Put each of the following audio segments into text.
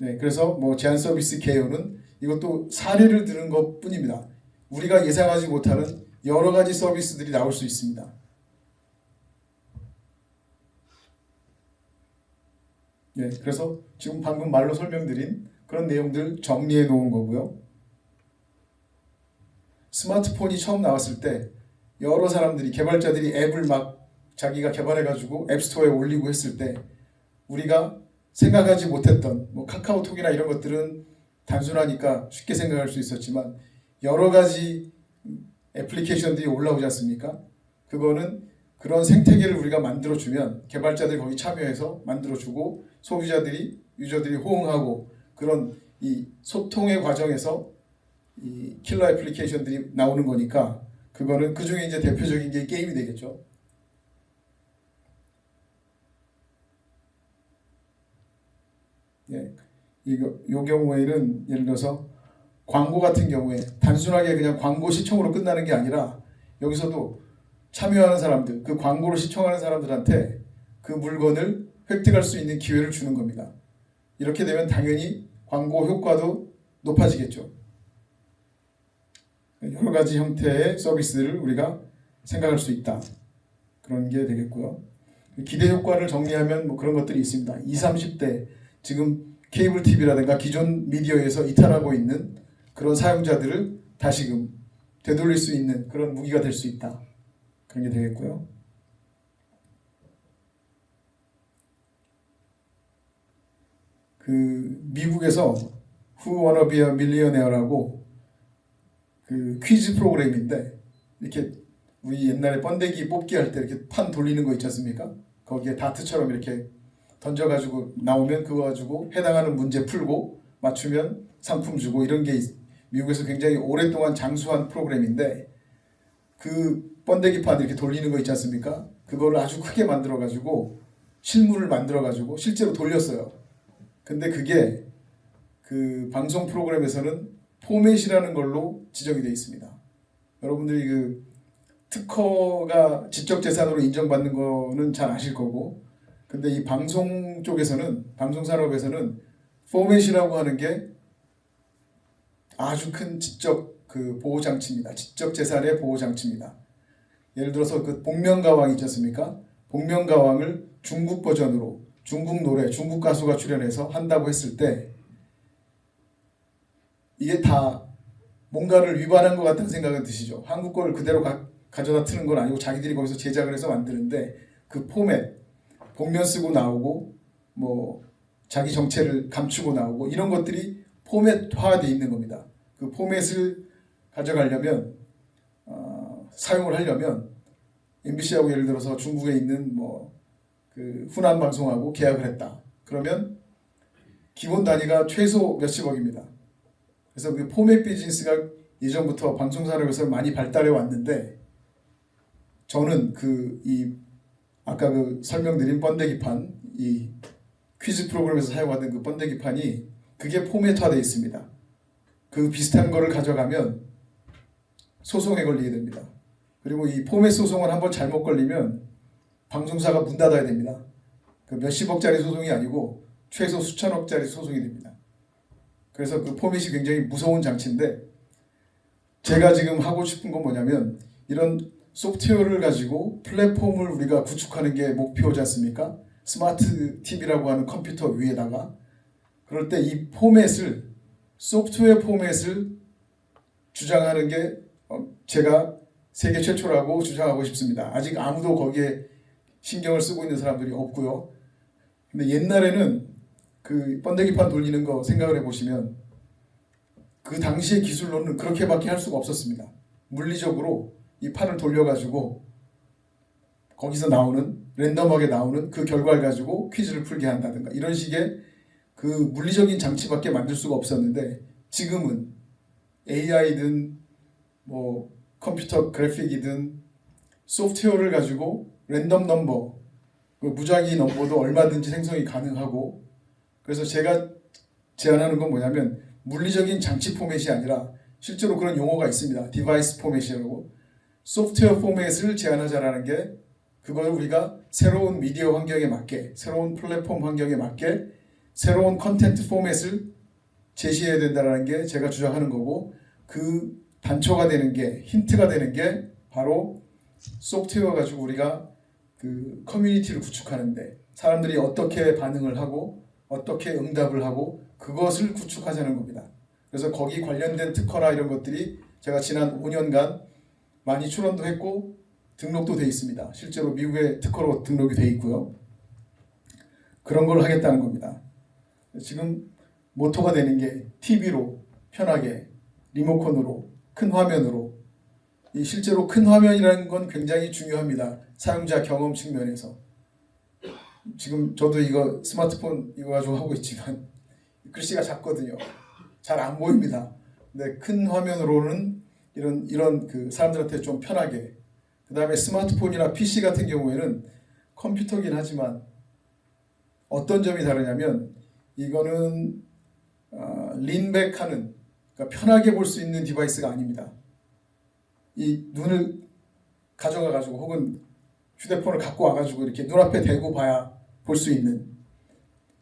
네, 그래서 뭐 제한 서비스 개요는 이것도 사례를 들은 것 뿐입니다. 우리가 예상하지 못하는 여러 가지 서비스들이 나올 수 있습니다. 네, 그래서 지금 방금 말로 설명드린 그런 내용들 정리해 놓은 거고요. 스마트폰이 처음 나왔을 때 여러 사람들이, 개발자들이 앱을 막 자기가 개발해가지고 앱스토어에 올리고 했을 때 우리가 생각하지 못했던 뭐 카카오톡이나 이런 것들은 단순하니까 쉽게 생각할 수 있었지만 여러 가지 애플리케이션들이 올라오지 않습니까? 그거는 그런 생태계를 우리가 만들어주면 개발자들이 거기 참여해서 만들어주고 소비자들이, 유저들이 호응하고 그런 이 소통의 과정에서 이 킬러 애플리케이션들이 나오는 거니까 그거는 그 중에 이제 대표적인 게 게임이 되겠죠. 예, 이 경우에는 예를 들어서 광고 같은 경우에 단순하게 그냥 광고 시청으로 끝나는 게 아니라 여기서도 참여하는 사람들, 그 광고를 시청하는 사람들한테 그 물건을 획득할 수 있는 기회를 주는 겁니다. 이렇게 되면 당연히 광고 효과도 높아지겠죠. 여러 가지 형태의 서비스를 우리가 생각할 수 있다. 그런 게 되겠고요. 기대 효과를 정리하면 뭐 그런 것들이 있습니다. 20, 30대 지금 케이블 TV라든가 기존 미디어에서 이탈하고 있는 그런 사용자들을 다시금 되돌릴 수 있는 그런 무기가 될 수 있다. 그런 게 되겠고요. 그 미국에서 Who Wanna Be a Millionaire라고 그 퀴즈 프로그램인데 이렇게 우리 옛날에 번데기 뽑기 할 때 이렇게 판 돌리는 거 있지 않습니까? 거기에 다트처럼 이렇게 던져가지고 나오면 그거 가지고 해당하는 문제 풀고 맞추면 상품 주고 이런 게 미국에서 굉장히 오랫동안 장수한 프로그램인데 그 번데기판 이렇게 돌리는 거 있지 않습니까? 그거를 아주 크게 만들어가지고 실물을 만들어가지고 실제로 돌렸어요. 근데 그게 그 방송 프로그램에서는 포맷이라는 걸로 지정이 되어 있습니다. 여러분들이 그 특허가 지적재산으로 인정받는 거는 잘 아실 거고, 근데 이 방송 쪽에서는, 방송산업에서는 포맷이라고 하는 게 아주 큰 지적 그 보호장치입니다. 지적재산의 보호장치입니다. 예를 들어서 그 복면가왕 있지 않습니까? 복면가왕을 중국 버전으로 중국 노래, 중국 가수가 출연해서 한다고 했을 때 이게 다 뭔가를 위반한 것 같다는 생각은 드시죠? 한국 거를 그대로 가져다 트는 건 아니고 자기들이 거기서 제작을 해서 만드는데 그 포맷, 복면 쓰고 나오고 뭐 자기 정체를 감추고 나오고 이런 것들이 포맷화되어 있는 겁니다. 그 포맷을 가져가려면 사용을 하려면 MBC하고 예를 들어서 중국에 있는 뭐 그 후난 방송하고 계약을 했다. 그러면 기본 단위가 최소 몇십억입니다. 그래서 그 포맷 비즈니스가 예전부터 방송산업에서 많이 발달해 왔는데 저는 아까 그 설명드린 번데기판, 이 퀴즈 프로그램에서 사용하던 그 번데기판이 그게 포맷화되어 있습니다. 그 비슷한 거를 가져가면 소송에 걸리게 됩니다. 그리고 이 포맷 소송은 한번 잘못 걸리면 방송사가 문 닫아야 됩니다. 그 몇십억짜리 소송이 아니고 최소 수천억짜리 소송이 됩니다. 그래서 그 포맷이 굉장히 무서운 장치인데 제가 지금 하고 싶은 건 뭐냐면 이런 소프트웨어를 가지고 플랫폼을 우리가 구축하는 게 목표지 않습니까? 스마트 TV라고 하는 컴퓨터 위에다가 그럴 때 이 포맷을 소프트웨어 포맷을 주장하는 게 제가 세계 최초라고 주장하고 싶습니다. 아직 아무도 거기에 신경을 쓰고 있는 사람들이 없고요. 근데 옛날에는 그 번데기판 돌리는 거 생각을 해보시면 그 당시의 기술로는 그렇게밖에 할 수가 없었습니다. 물리적으로 이 판을 돌려가지고 거기서 나오는 랜덤하게 나오는 그 결과를 가지고 퀴즈를 풀게 한다든가 이런 식의 그 물리적인 장치밖에 만들 수가 없었는데 지금은 AI든 뭐 컴퓨터 그래픽이든 소프트웨어를 가지고 랜덤 넘버, 그 무작위 넘버도 얼마든지 생성이 가능하고 그래서 제가 제안하는 건 뭐냐면 물리적인 장치 포맷이 아니라 실제로 그런 용어가 있습니다. 디바이스 포맷이라고 소프트웨어 포맷을 제안하자라는 게 그걸 우리가 새로운 미디어 환경에 맞게 새로운 플랫폼 환경에 맞게 새로운 컨텐트 포맷을 제시해야 된다는 게 제가 주장하는 거고, 그 단초가 되는 게, 힌트가 되는 게 바로 소프트웨어 가지고 우리가 그 커뮤니티를 구축하는데 사람들이 어떻게 반응을 하고 어떻게 응답을 하고 그것을 구축하자는 겁니다. 그래서 거기 관련된 특허나 이런 것들이 제가 지난 5년간 많이 출원도 했고 등록도 돼 있습니다. 실제로 미국의 특허로 등록이 돼 있고요. 그런 걸 하겠다는 겁니다. 지금 모토가 되는 게 TV로 편하게 리모컨으로 큰 화면으로, 이 실제로 큰 화면이라는 건 굉장히 중요합니다. 사용자 경험 측면에서. 지금 저도 이거 스마트폰 이거 가지고 하고 있지만 글씨가 작거든요. 잘 안 보입니다. 근데 큰 화면으로는 이런 그 사람들한테 좀 편하게. 그 다음에 스마트폰이나 PC 같은 경우에는 컴퓨터긴 하지만 어떤 점이 다르냐면 이거는 린백하는, 그러니까 편하게 볼 수 있는 디바이스가 아닙니다. 이 눈을 가져가 가지고 혹은 휴대폰을 갖고 와 가지고 이렇게 눈앞에 대고 봐야 볼 수 있는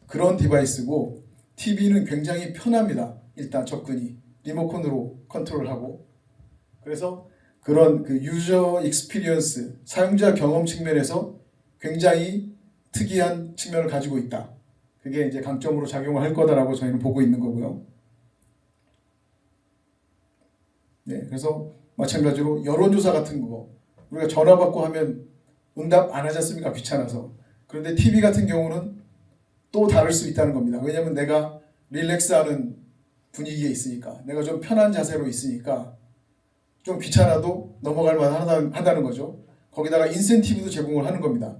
그런 디바이스고, TV는 굉장히 편합니다. 일단 접근이 리모컨으로 컨트롤하고, 그래서 그런 그 유저 익스피리언스, 사용자 경험 측면에서 굉장히 특이한 측면을 가지고 있다. 그게 이제 강점으로 작용을 할 거다라고 저희는 보고 있는 거고요. 네, 그래서 마찬가지로 여론조사 같은 거 우리가 전화 받고 하면 응답 안 하지 않습니까? 귀찮아서. 그런데 TV 같은 경우는 또 다를 수 있다는 겁니다. 왜냐하면 내가 릴렉스하는 분위기에 있으니까, 내가 좀 편한 자세로 있으니까 좀 귀찮아도 넘어갈 만하다는 거죠. 거기다가 인센티브도 제공을 하는 겁니다.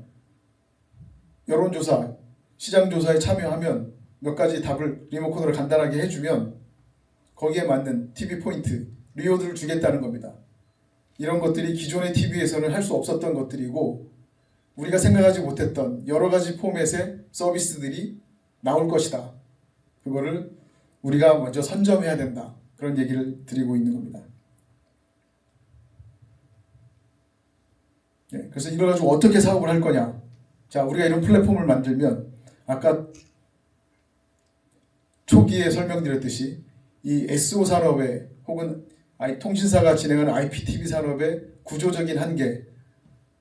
여론조사, 시장조사에 참여하면 몇 가지 답을 리모컨으로 간단하게 해주면 거기에 맞는 TV 포인트, 리워드를 주겠다는 겁니다. 이런 것들이 기존의 TV에서는 할 수 없었던 것들이고 우리가 생각하지 못했던 여러 가지 포맷의 서비스들이 나올 것이다. 그거를 우리가 먼저 선점해야 된다. 그런 얘기를 드리고 있는 겁니다. 네, 그래서 이걸 가지고 어떻게 사업을 할 거냐. 자, 우리가 이런 플랫폼을 만들면 아까 초기에 설명드렸듯이 이 SO 산업의 혹은 통신사가 진행하는 IPTV 산업의 구조적인 한계,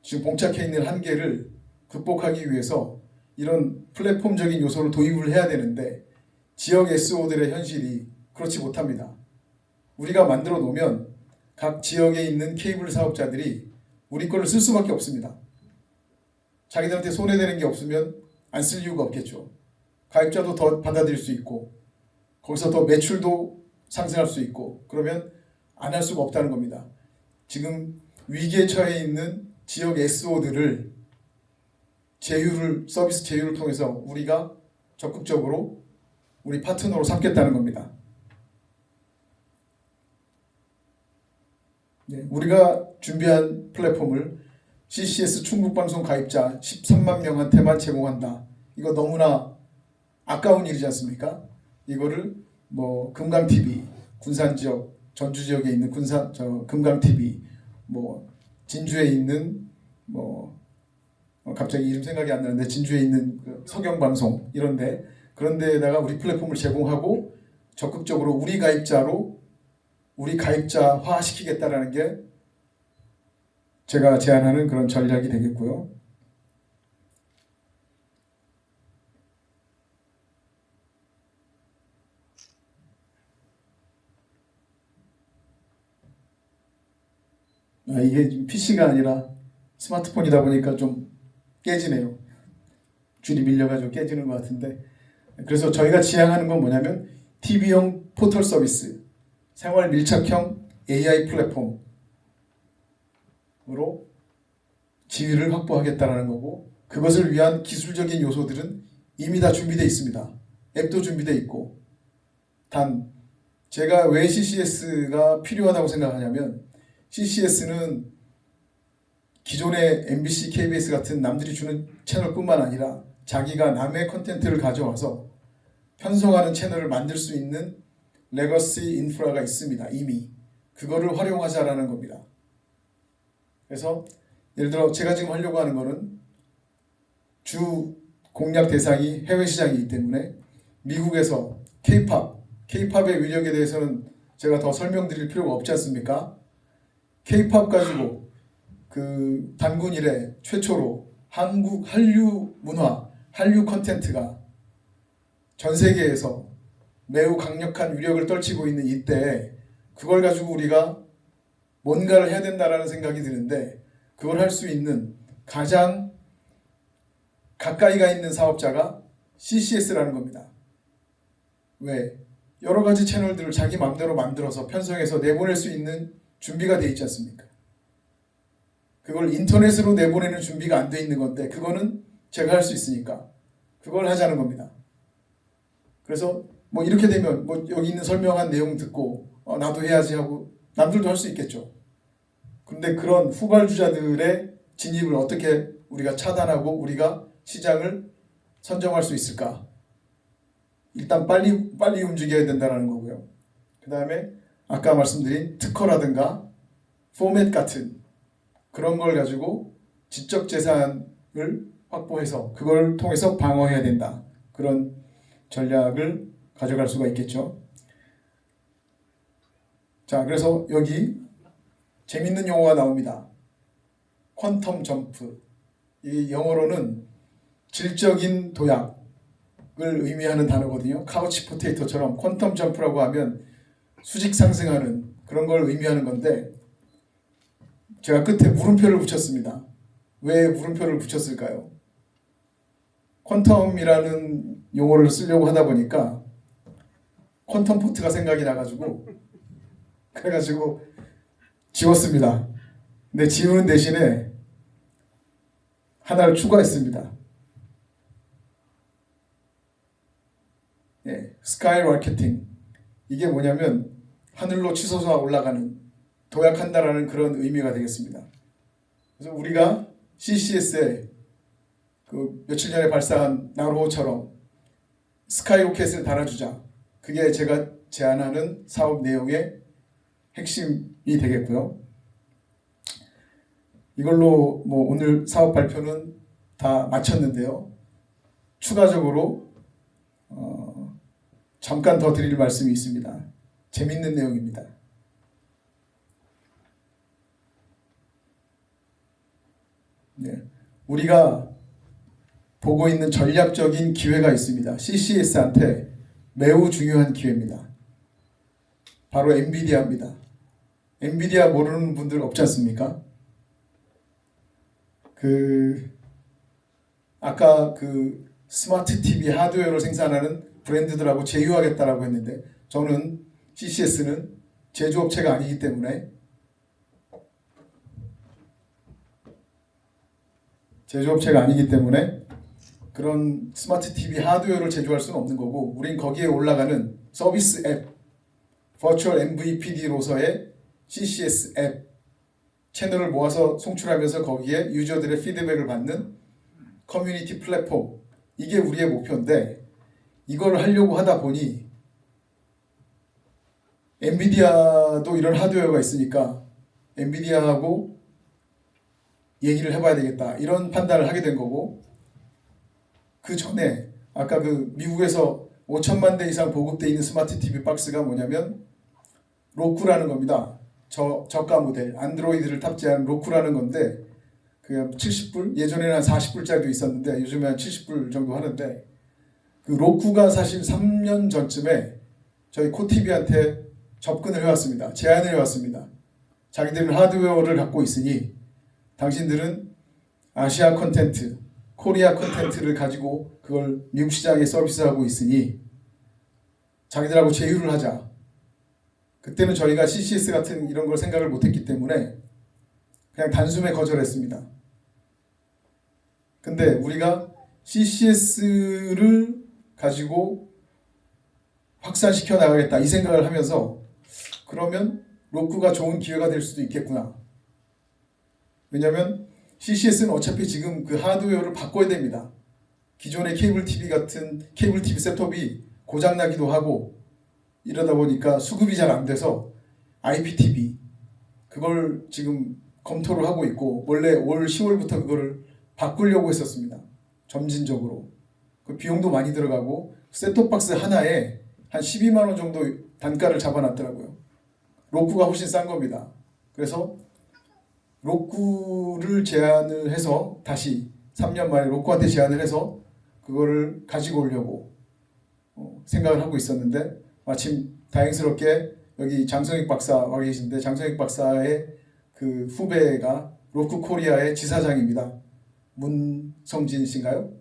지금 봉착해 있는 한계를 극복하기 위해서 이런 플랫폼적인 요소를 도입을 해야 되는데 지역 SO들의 현실이 그렇지 못합니다. 우리가 만들어 놓으면 각 지역에 있는 케이블 사업자들이 우리 거를 쓸 수밖에 없습니다. 자기들한테 손해되는 게 없으면 안 쓸 이유가 없겠죠. 가입자도 더 받아들일 수 있고 거기서 더 매출도 상승할 수 있고 그러면 안 할 수가 없다는 겁니다. 지금 위기에 처해 있는 지역 SO들을 서비스 제휴를 통해서 우리가 적극적으로 우리 파트너로 삼겠다는 겁니다. 네, 우리가 준비한 플랫폼을 CCS 충북방송 가입자 13만 명한테만 제공한다. 이거 너무나 아까운 일이지 않습니까? 이거를 뭐 금강TV, 군산지역, 전주지역에 있는 금강TV, 뭐 진주에 있는 갑자기 이름 생각이 안 나는데 진주에 있는 그 서경방송 이런데 그런 데에다가 우리 플랫폼을 제공하고 적극적으로 우리 가입자화 시키겠다라는 게 제가 제안하는 그런 전략이 되겠고요. 이게 지금 PC가 아니라 스마트폰이다 보니까 좀 깨지네요. 줄이 밀려가지고 깨지는 것 같은데, 그래서 저희가 지향하는 건 뭐냐면 TV형 포털 서비스, 생활 밀착형 AI 플랫폼으로 지위를 확보하겠다는 거고, 그것을 위한 기술적인 요소들은 이미 다 준비되어 있습니다. 앱도 준비되어 있고, 단 제가 왜 CCS가 필요하다고 생각하냐면 CCS는 기존의 MBC, KBS 같은 남들이 주는 채널뿐만 아니라 자기가 남의 컨텐츠를 가져와서 편성하는 채널을 만들 수 있는 레거시 인프라가 있습니다. 이미. 그거를 활용하자라는 겁니다. 그래서 예를 들어 제가 지금 하려고 하는 거는 주 공략 대상이 해외 시장이기 때문에 미국에서 K-팝의 위력에 대해서는 제가 더 설명드릴 필요가 없지 않습니까? K-팝 가지고 그 단군 이래 최초로 한국 한류 문화, 한류 콘텐츠가 전 세계에서 매우 강력한 위력을 떨치고 있는 이때에 그걸 가지고 우리가 뭔가를 해야 된다라는 생각이 드는데, 그걸 할 수 있는 가장 가까이 가 있는 사업자가 CCS라는 겁니다. 왜? 여러 가지 채널들을 자기 마음대로 만들어서 편성해서 내보낼 수 있는 준비가 돼 있지 않습니까? 그걸 인터넷으로 내보내는 준비가 안 돼 있는 건데, 그거는 제가 할 수 있으니까 그걸 하자는 겁니다. 그래서 뭐 이렇게 되면 뭐 여기 있는 설명한 내용 듣고 나도 해야지 하고 남들도 할 수 있겠죠. 근데 그런 후발주자들의 진입을 어떻게 우리가 차단하고 우리가 시장을 선점할 수 있을까? 일단 빨리 움직여야 된다는 거고요. 그 다음에 아까 말씀드린 특허라든가 포맷 같은 그런 걸 가지고 지적 재산을 확보해서 그걸 통해서 방어해야 된다. 그런 전략을 가져갈 수가 있겠죠. 자, 그래서 여기 재밌는 용어가 나옵니다. 퀀텀 점프. 이 영어로는 질적인 도약을 의미하는 단어거든요. 카우치 포테이토처럼 퀀텀 점프라고 하면 수직 상승하는 그런 걸 의미하는 건데, 제가 끝에 물음표를 붙였습니다. 왜 물음표를 붙였을까요? 퀀텀이라는 용어를 쓰려고 하다 보니까 퀀텀 포트가 생각이 나가지고 그래가지고 지웠습니다. 근데 지우는 대신에 하나를 추가했습니다. 스카이 마케팅. 이게 뭐냐면 하늘로 치솟아 올라가는, 도약한다라는 그런 의미가 되겠습니다. 그래서 우리가 CCS에 그 며칠 전에 발사한 나로호처럼 스카이 로켓을 달아주자. 그게 제가 제안하는 사업 내용의 핵심이 되겠고요. 이걸로 뭐 오늘 사업 발표는 다 마쳤는데요. 추가적으로 잠깐 더 드릴 말씀이 있습니다. 재밌는 내용입니다. 네, 우리가 보고 있는 전략적인 기회가 있습니다. CCS한테 매우 중요한 기회입니다. 바로 엔비디아입니다. 엔비디아 모르는 분들 없지 않습니까? 아까 스마트 TV 하드웨어를 생산하는 브랜드들하고 제휴하겠다라고 했는데, 저는 CCS는 제조업체가 아니기 때문에 그런 스마트 TV 하드웨어를 제조할 수는 없는 거고, 우린 거기에 올라가는 서비스 앱, 버추얼 MVPD로서의 CCS 앱 채널을 모아서 송출하면서 거기에 유저들의 피드백을 받는 커뮤니티 플랫폼, 이게 우리의 목표인데, 이걸 하려고 하다 보니 엔비디아도 이런 하드웨어가 있으니까 엔비디아하고 얘기를 해봐야 되겠다, 이런 판단을 하게 된 거고, 그 전에 아까 미국에서 5천만 대 이상 보급되어 있는 스마트 TV 박스가 뭐냐면 로쿠라는 겁니다. 저가 모델 안드로이드를 탑재한 로쿠라는 건데, 그 70불, 예전에는 한 40불짜리도 있었는데 요즘에 한 70불 정도 하는데, 그 로쿠가 사실 3년 전쯤에 저희 코티비한테 접근을 해왔습니다. 제안을 해왔습니다. 자기들은 하드웨어를 갖고 있으니 당신들은 아시아 콘텐츠, 코리아 콘텐츠를 가지고 그걸 미국 시장에 서비스하고 있으니 자기들하고 제휴를 하자. 그때는 저희가 CCS 같은 이런 걸 생각을 못했기 때문에 그냥 단숨에 거절했습니다. 근데 우리가 CCS를 가지고 확산시켜 나가겠다, 이 생각을 하면서 그러면 로쿠가 좋은 기회가 될 수도 있겠구나. 왜냐하면 CCS는 어차피 지금 그 하드웨어를 바꿔야 됩니다. 기존의 케이블 TV 같은 케이블 TV 셋톱이 고장나기도 하고 이러다 보니까 수급이 잘 안 돼서 IPTV 그걸 지금 검토를 하고 있고, 원래 올 10월부터 그거를 바꾸려고 했었습니다. 점진적으로. 그 비용도 많이 들어가고 셋톱박스 하나에 한 12만 원 정도 단가를 잡아놨더라고요. 로쿠가 훨씬 싼 겁니다. 그래서 로쿠를 제안을 해서 다시 3년 만에 로쿠한테 제안을 해서 그거를 가지고 오려고 생각을 하고 있었는데, 마침 다행스럽게 여기 장성익 박사 와 계신데, 장성익 박사의 그 후배가 로쿠 코리아의 지사장입니다. 문성진 씨인가요?